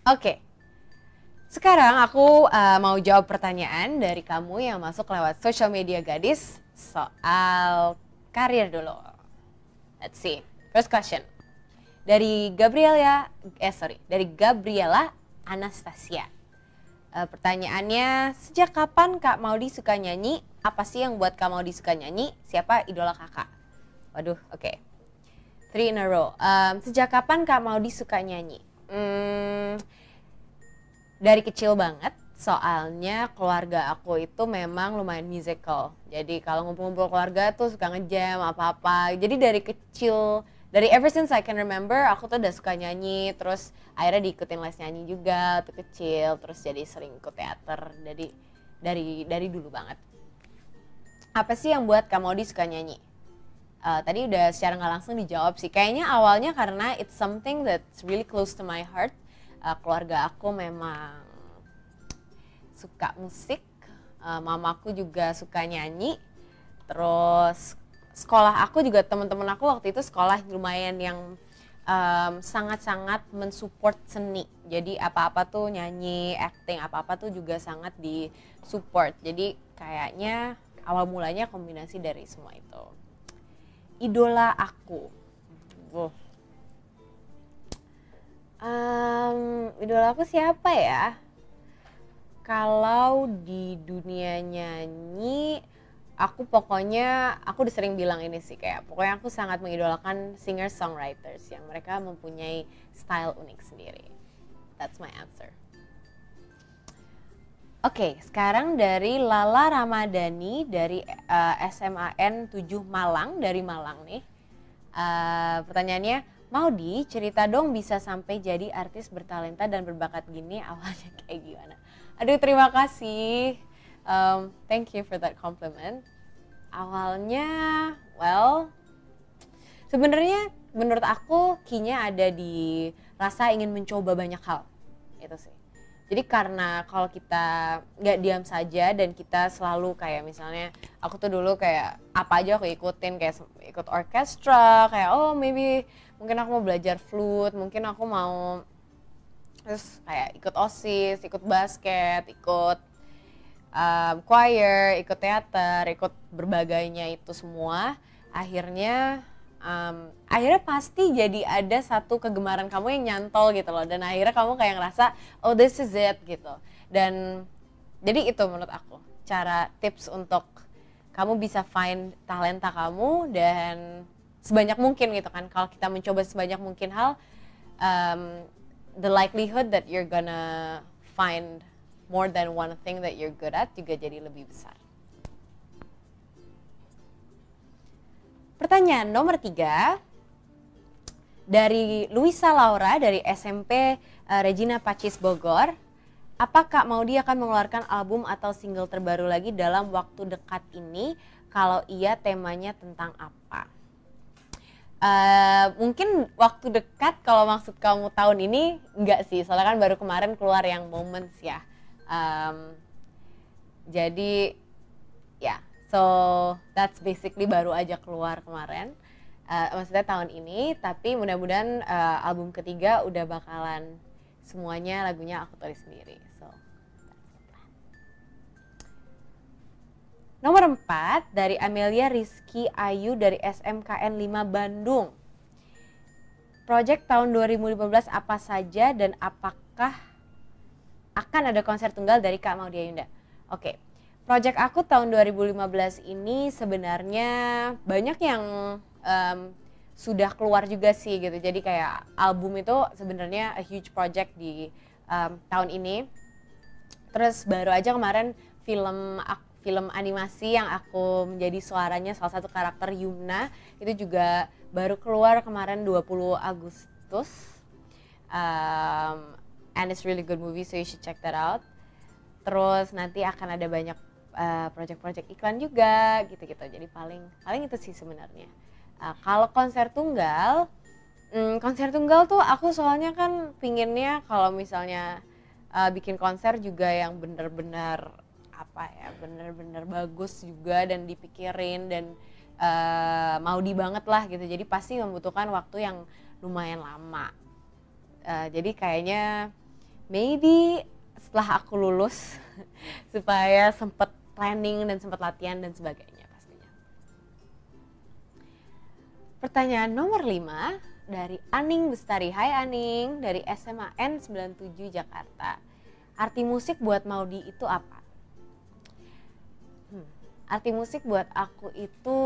Oke, sekarang aku mau jawab pertanyaan dari kamu yang masuk lewat social media gadis soal karir dulu. Let's see. First question. Dari Gabriela Anastasia. Pertanyaannya, sejak kapan Kak Maudy suka nyanyi? Apa sih yang buat Kak Maudy suka nyanyi? Siapa idola kakak? Waduh, oke. 3 in a row. Sejak kapan Kak Maudy suka nyanyi? Dari kecil banget, soalnya keluarga aku itu memang lumayan musical. Jadi kalau ngumpul-ngumpul keluarga tuh suka ngejam apa-apa. Jadi dari kecil, dari ever since I can remember, aku tuh udah suka nyanyi. Terus akhirnya diikutin les nyanyi juga tuh kecil. Terus jadi sering ikut teater. Jadi dari dulu banget. Apa sih yang buat Kak Maudy suka nyanyi? Tadi udah secara nggak langsung dijawab sih. Kayaknya awalnya karena it's something that's really close to my heart. Keluarga aku memang suka musik, mamaku juga suka nyanyi. Terus sekolah aku juga, teman-teman aku waktu itu sekolah lumayan yang sangat-sangat mensupport seni. Jadi apa-apa tuh nyanyi, acting, apa-apa tuh juga sangat disupport. Jadi kayaknya awal mulanya kombinasi dari semua itu. Idola aku. Idola aku siapa ya? Kalau di dunia nyanyi, aku udah sering bilang ini sih, kayak pokoknya aku sangat mengidolakan singer-songwriters yang mereka mempunyai style unik sendiri. That's my answer. Oke, sekarang dari Lala Ramadhani dari SMAN 7 Malang, dari Malang nih. Pertanyaannya, Maudy, cerita dong bisa sampai jadi artis bertalenta dan berbakat gini, awalnya kayak gimana? Aduh, terima kasih. Thank you for that compliment. Awalnya, well, sebenarnya menurut aku key-nya ada di rasa ingin mencoba banyak hal. Itu sih. Jadi karena kalau kita nggak diam saja dan kita selalu kayak misalnya aku tuh dulu kayak apa aja aku ikutin, kayak ikut orkestra, kayak oh maybe mungkin aku mau belajar flute, mungkin aku mau terus kayak ikut OSIS, ikut basket, ikut choir, ikut teater, ikut berbagainya itu semua. Akhirnya pasti jadi ada satu kegemaran kamu yang nyantol gitu loh, dan akhirnya kamu kayak ngerasa oh this is it gitu. Dan jadi itu menurut aku cara tips untuk kamu bisa find talenta kamu, dan sebanyak mungkin gitu kan, kalau kita mencoba sebanyak mungkin hal, the likelihood that you're gonna find more than one thing that you're good at juga jadi lebih besar. Pertanyaan nomor 3 dari Luisa Laura dari SMP Regina Pacis Bogor. Apa Kak Maudy akan mengeluarkan album atau single terbaru lagi dalam waktu dekat ini? Kalau iya, temanya tentang apa? Mungkin waktu dekat, kalau maksud kamu tahun ini, enggak sih. Soalnya kan baru kemarin keluar yang Moments ya. Jadi ya. So that's basically baru aja keluar kemarin, maksudnya tahun ini, tapi mudah-mudahan album ketiga udah bakalan semuanya lagunya aku tulis sendiri. So nomor 4 dari Amelia Rizky Ayu dari SMKN 5 Bandung. Project tahun 2015 apa saja dan apakah akan ada konser tunggal dari Kak Maudy Ayunda? Oke. Project aku tahun 2015 ini sebenarnya banyak yang sudah keluar juga sih gitu. Jadi kayak album itu sebenarnya a huge project di tahun ini. Terus baru aja kemarin film animasi yang aku menjadi suaranya salah satu karakter Yumna, itu juga baru keluar kemarin 20 Agustus. And it's really good movie, so you should check that out. Terus nanti akan ada banyak project-project iklan juga gitu-gitu. Jadi paling itu sih sebenarnya. Kalau konser tunggal tuh aku soalnya kan pinginnya kalau misalnya bikin konser juga yang bener-bener bener-bener bagus juga dan dipikirin dan Maudy banget lah gitu. Jadi pasti membutuhkan waktu yang lumayan lama. Jadi kayaknya maybe setelah aku lulus supaya sempet planning dan sempet latihan dan sebagainya pastinya. Pertanyaan nomor 5 dari Aning Bestari. Hai Aning, dari SMA N97 Jakarta. Arti musik buat Maudy itu apa? Arti musik buat aku itu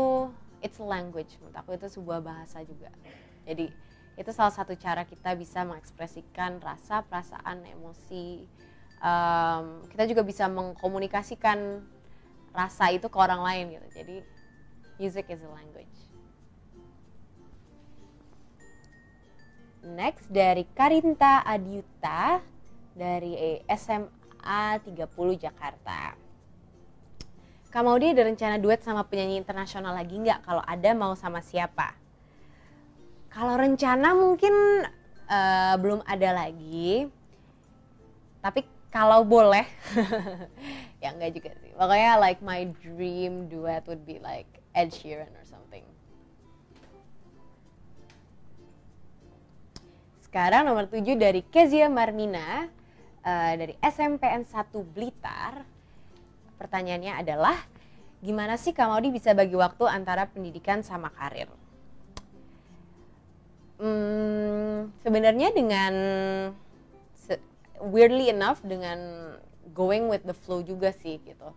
it's a language, menurut aku itu sebuah bahasa juga. Jadi itu salah satu cara kita bisa mengekspresikan rasa, perasaan, emosi. Kita juga bisa mengkomunikasikan rasa itu ke orang lain gitu. Jadi music is a language. Next dari Karinta Adiuta dari SMA 30 Jakarta. Kak Maudy ada rencana duet sama penyanyi internasional lagi nggak? Kalau ada mau sama siapa? Kalau rencana mungkin belum ada lagi. Tapi kalau boleh, ya enggak juga sih. Pokoknya like my dream duet would be like Ed Sheeran or something. Sekarang nomor 7 dari Kezia Marmina dari SMPN 1 Blitar. Pertanyaannya adalah, gimana sih Kak Maudy bisa bagi waktu antara pendidikan sama karir? Sebenarnya dengan weirdly enough dengan going with the flow juga sih gitu.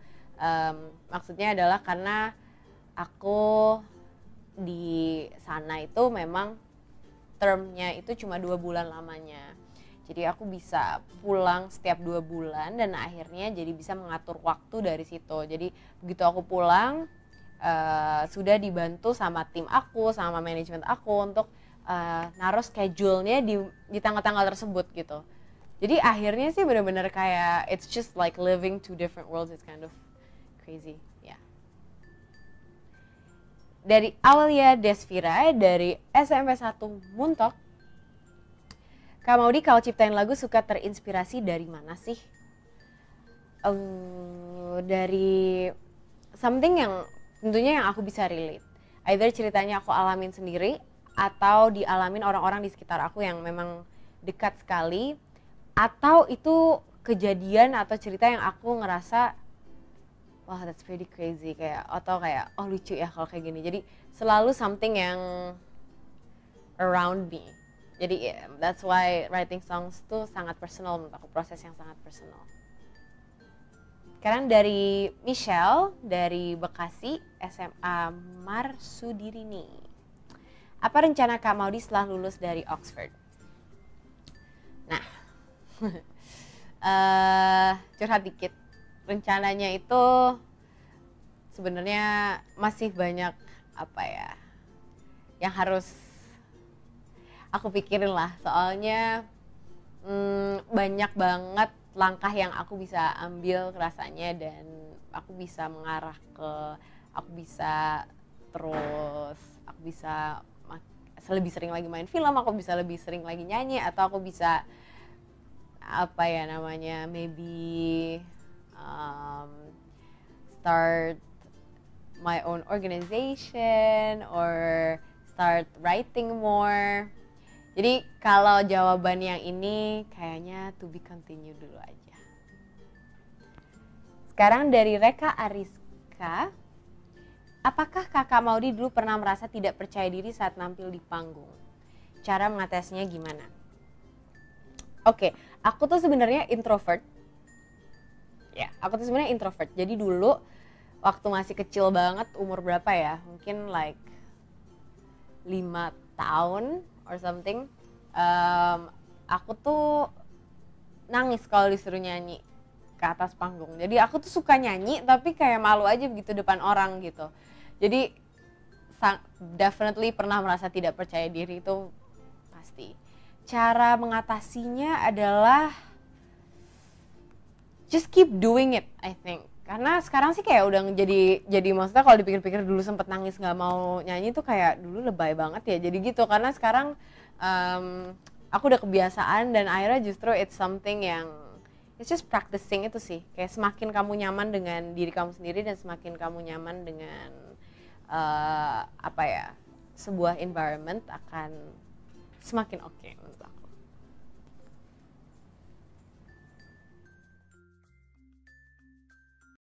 Maksudnya adalah karena aku di sana itu memang termnya itu cuma 2 bulan lamanya. Jadi aku bisa pulang setiap 2 bulan dan akhirnya jadi bisa mengatur waktu dari situ. Jadi begitu aku pulang sudah dibantu sama tim aku, sama manajemen aku untuk naruh schedule-nya di tanggal-tanggal tersebut gitu. Jadi akhirnya sih benar-benar kayak it's just like living two different worlds. It's kind of crazy, ya. Yeah. Dari Aulia Desvira dari SMP 1 Muntok. Kak Maudy kalau ciptain lagu suka terinspirasi dari mana sih? Dari something yang tentunya yang aku bisa relate. Either ceritanya aku alamin sendiri atau dialamin orang-orang di sekitar aku yang memang dekat sekali. Atau itu kejadian atau cerita yang aku ngerasa wah that's pretty crazy kayak atau kayak oh lucu ya kalau kayak gini. Jadi selalu something yang around me. Jadi yeah, that's why writing songs tuh sangat personal menurut aku, proses yang sangat personal. Sekarang dari Michelle dari Bekasi SMA Marsudirini. Apa rencana Kak Maudy setelah lulus dari Oxford? Nah, curhat dikit. Rencananya itu sebenarnya masih banyak apa ya yang harus aku pikirin lah, soalnya banyak banget langkah yang aku bisa ambil rasanya dan aku bisa mengarah ke aku bisa lebih sering lagi main film, aku bisa lebih sering lagi nyanyi, atau aku bisa apa ya namanya maybe start my own organization or start writing more. Jadi kalau jawaban yang ini kayaknya to be continue dulu aja. Sekarang dari Reka Ariska. Apakah Kakak Maudy dulu pernah merasa tidak percaya diri saat nampil di panggung? Cara mengatasinya gimana? Oke, aku tuh sebenarnya introvert. Ya, aku tuh sebenarnya introvert. Jadi dulu waktu masih kecil banget, umur berapa ya? Mungkin like 5 tahun or something, aku tuh nangis kalau disuruh nyanyi ke atas panggung. Jadi aku tuh suka nyanyi tapi kayak malu aja begitu depan orang gitu. Jadi definitely pernah merasa tidak percaya diri, itu pasti. Cara mengatasinya adalah just keep doing it, I think. Karena sekarang sih kayak udah jadi maksudnya kalau dipikir-pikir dulu sempet nangis nggak mau nyanyi tuh kayak dulu lebay banget ya. Jadi gitu, karena sekarang aku udah kebiasaan dan akhirnya justru it's something yang it's just practicing itu sih. Kayak semakin kamu nyaman dengan diri kamu sendiri dan semakin kamu nyaman dengan sebuah environment akan semakin oke menurut aku.